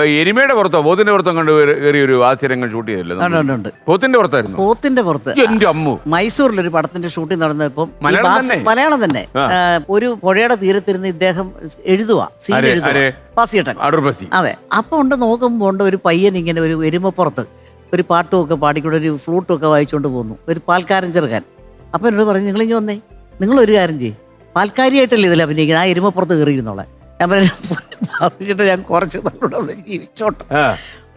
എരുമയുടെ പുറത്തോ പോത്തിന്റെ പുറത്തോ കണ്ട് കയറിയ ഒരു ആശ്ചര്യങ്ങൾ ഷൂട്ട് ചെയ്തില്ല? പോത്തിന്റെ പുറത്തായിരുന്നു. പോത്തിന്റെ പുറത്ത് എന്റെ അമ്മു. മൈസൂരിലൊരു പടത്തിന്റെ ഷൂട്ടിംഗ് നടന്നപ്പം മലയാളം തന്നെ ഒരു പുഴയുടെ തീരത്തിരുന്ന് ഇദ്ദേഹം എഴുതുക സീൻ എഴുതുക പാസിയേട്ടൻ. അതെ. അപ്പൊ ഉണ്ട് നോക്കുമ്പോ ഉണ്ട് ഒരു പയ്യൻ ഇങ്ങനെ ഒരു എരുമപ്പുറത്ത് ഒരു പാട്ടും ഒക്കെ പാടിക്കൊണ്ട് ഒരു ഫ്ലൂട്ടും ഒക്കെ വായിച്ചുകൊണ്ട് പോകുന്നു, ഒരു പാൽക്കാരൻ ചെറുക്കാൻ. അപ്പൊ എന്നോട് പറഞ്ഞു, നിങ്ങളിങ്ങി വന്നേ, നിങ്ങളൊരു കാര്യം ചെയ്യും, പാൽക്കാരിയായിട്ടല്ലേ ഇതിൽ അഭിനയിക്കുന്നത്, ആ എരുമപ്പുറത്ത് കയറിയിരുന്നോളെ. ഞാൻ പറഞ്ഞിട്ട് ഞാൻ കുറച്ച് അവിടെ ജീവിച്ചോട്ടെ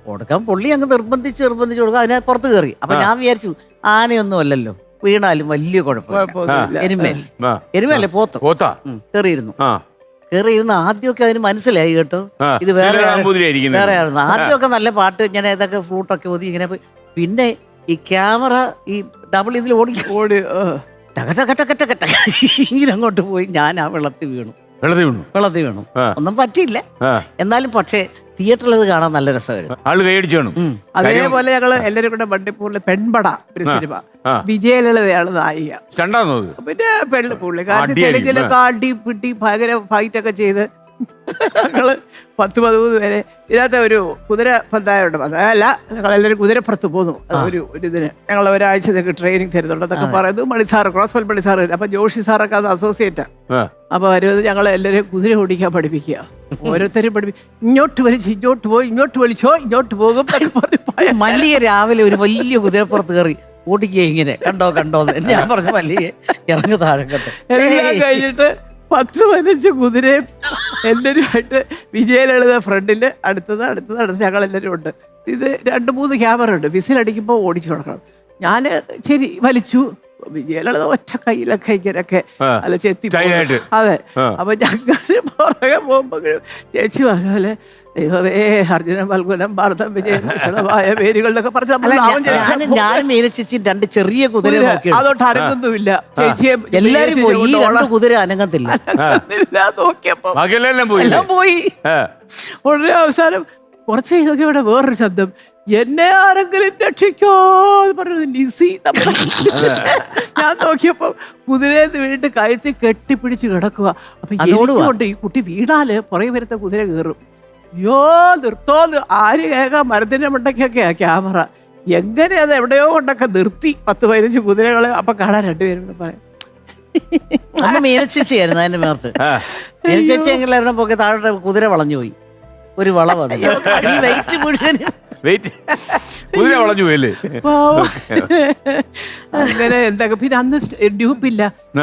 കൊടുക്കാൻ. പുള്ളി അങ്ങ് നിർബന്ധിച്ച് കൊടുക്കുക, അതിനെ പുറത്ത് കയറി. അപ്പൊ ഞാൻ വിചാരിച്ചു ആനയൊന്നും അല്ലല്ലോ, വീണാലും വലിയ കുഴപ്പമില്ല, എരുമയല്ലേ പോത്ത് കയറിയിരുന്നു. ആദ്യമൊക്കെ അതിന് മനസ്സിലായി കേട്ടോ, ഇത് വേറെ ആയിരുന്നു. ആദ്യമൊക്കെ നല്ല പാട്ട്, ഇങ്ങനെ ഇതൊക്കെ ഫ്ലൂട്ടൊക്കെ ഓതി ഇങ്ങനെ പോയി. പിന്നെ ഈ ക്യാമറ ഈ ഡബിൾ ഇതിൽ ഓടി ഇങ്ങനെ അങ്ങോട്ട് പോയി ഞാൻ ആ വെള്ളത്തിൽ വീണു. ഒന്നും പറ്റിയില്ല, എന്നാലും പക്ഷേ തിയേറ്ററിൽ അത് കാണാൻ നല്ല രസമായിരുന്നു. ആള് കൈയടിച്ചു കാണും. അതേപോലെ ഞങ്ങള് എല്ലാരും കൂടെ വണ്ടിപ്പൂരിലെ പെൺപട ഒരു സിനിമ, വിജയലളിതയാണ് നായിക. പിന്നെ പുള്ളിക്കാരൻ തെലുങ്കിലൊക്കെ അടി പിടി ഭയങ്കര ഫൈറ്റ് ഒക്കെ ചെയ്ത് ഞങ്ങള് 10-13 പേരെ ഇതിനകത്ത് ഒരു കുതിര പന്തായുണ്ട്. അതല്ല, ഞങ്ങളെല്ലാവരും കുതിരപ്പുറത്ത് പോന്നു. ഒരു ഇതിന് ഞങ്ങൾ ഒരാഴ്ചത്തേക്ക് ട്രെയിനിങ് തരുന്നുണ്ടെന്നൊക്കെ പറയുന്നു. മണിസാറ് ക്രോസ്വെൽ മണിസാറ്, അപ്പൊ ജോഷി സാറൊക്കെ അത് അസോസിയേറ്റാ. അപ്പൊ വരുന്നത് ഞങ്ങളെ എല്ലാവരും കുതിര ഓടിക്കാൻ പഠിപ്പിക്കുക. ഓരോരുത്തരും ഇങ്ങോട്ട് വലിച്ചു, ഇങ്ങോട്ട് പോയി, ഇങ്ങോട്ട് വലിച്ചോ, ഇങ്ങോട്ട് പോകും. മല്ലിക രാവിലെ ഒരു വലിയ കുതിരപ്പുറത്ത് കയറി ഓടിക്കുക ഇങ്ങനെ, കണ്ടോ ഞാൻ പറഞ്ഞു, മല്ലിക ഇറങ്ങി താഴെ കണ്ടോ. എല്ലാം കഴിഞ്ഞിട്ട് 10-15 കുതിരയും എല്ലാവരുമായിട്ട് വിജയലളിത ഫ്രണ്ടില് അടുത്തത് ഞങ്ങളെല്ലാവരും ഉണ്ട്. ഇത് 2-3 ക്യാമറ ഉണ്ട്. വിസിലടിക്കുമ്പോൾ ഓടിച്ചു കൊടുക്കണം. ഞാൻ ശരി വലിച്ചു, വിജയലളിത ഒറ്റ കയ്യിലൊക്കെ ഇങ്ങനെയൊക്കെ അല്ല ചെത്തി. അതെ. അപ്പൊ ഞങ്ങൾ പുറകെ പോകുമ്പോ ചേച്ചി പറഞ്ഞ പോലെ ദൈവമേ അർജുനൻ ഫൽഗുനം ഭാരതം വിജയമായ പേരുകളിലൊക്കെ പറഞ്ഞ് ഞാൻ മീനച്ചേച്ചി 2 ചെറിയ കുതിര അതോട്ട് അനങ്ങുന്നുമില്ല. ചേച്ചിയെ എല്ലാരും പോയി, ഈ 2 കുതിര അനങ്ങത്തില്ല. നോക്കിയപ്പോ പോയി. ഉടനെ അവസാനം കുറച്ച് കഴിഞ്ഞൊക്കെ ഇവിടെ വേറൊരു ശബ്ദം, എന്നെ ആരെങ്കിലും രക്ഷിക്കോ പറഞ്ഞു. ലിസി. ഞാൻ നോക്കിയപ്പോ കുതിരയിൽ വീണിട്ട് കയറ്റി കെട്ടിപ്പിടിച്ച് കിടക്കുക. അപ്പൊ അതുകൊണ്ട് ഈ കുട്ടി വീണാല് പുറകെ വരുത്ത കുതിര കയറും. അയ്യോ നിർത്തോന്ന് ആര് കേൾക്കാം, മരത്തിന്റെ മണ്ടയ്ക്കൊക്കെയാ ക്യാമറ. എങ്ങനെ അത് എവിടെയോ കൊണ്ടൊക്കെ നിർത്തി 10-15 കുതിരകള്. അപ്പൊ കാണാൻ 2 പേരും പറയാം. അമ്മ മീനച്ചേച്ചിയായിരുന്നു അതിന്റെ മേർത്ത്. മീനച്ചേച്ചി എങ്ങനെ പോക്കെ താഴെ കുതിര വളഞ്ഞു പോയി. ഒരു വളവ് വെയിറ്റ് മുഴുവനും കുതിര വളഞ്ഞു പോയല്ലേ. അങ്ങനെ എന്തൊക്കെ. പിന്നെ അന്ന് ഡ്യൂപ്പില്ല,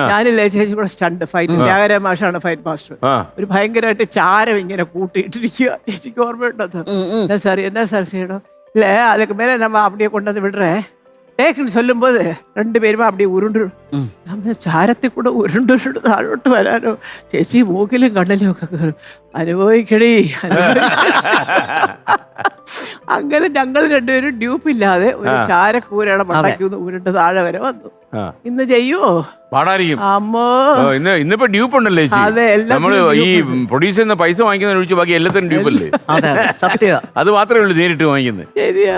ഞാനില്ലേ ചേച്ചി കൂടെ സ്റ്റണ്ട് ഫൈറ്റ്, ത്യാഗരാജ മാഷാണ് ഫൈറ്റ് മാസ്റ്റർ. ഒരു ഭയങ്കരമായിട്ട് ചാരം ഇങ്ങനെ കൂട്ടിയിട്ടിരിക്കുക. ചേച്ചിക്ക് ഓർമ്മയുണ്ടത്? എന്നാ സാർ ചെയ്യണോ? ഇല്ലേ അതൊക്കെ മേലെ നമ്മ அப்படியே കൊണ്ടുവന്ന് വിടറേ ടേക്കിന് ചൊല്ലുമ്പോ 2 പേരും അവിടെ ഉരുണ്ടു. നമ്മ ചാരത്തിൽ കൂടെ ഉരുണ്ടു താഴോട്ട് വരാനോ. ചേച്ചി മൂക്കിലും കണ്ണിലും ഒക്കെ കയറും. അനുഭവിക്കണേ. അങ്ങനെ ഞങ്ങൾ 2 പേരും ഡ്യൂപ്പില്ലാതെ ഒരു ചാരക്കൂരയുടെ മണ്ടയ്ക്കൊന്ന് ഉരുണ്ട് താഴെ വരെ വന്നു. ഇന്ന് ചെയ്യുവോ? അമ്മോ ഇന്നിപ്പോ ഡ്യൂപ്പ് ഉണ്ടല്ലേ? നമ്മള് ഈ പ്രൊഡ്യൂസർ പൈസ വാങ്ങിക്കുന്ന ഒഴിച്ച് ബാക്കി എല്ലാത്തിനും ഡ്യൂപ്പല്ലേ? സത്യം. അത് മാത്രമേ ഉള്ളൂ നേരിട്ട് വാങ്ങിക്കുന്നത്. ശരിയാ.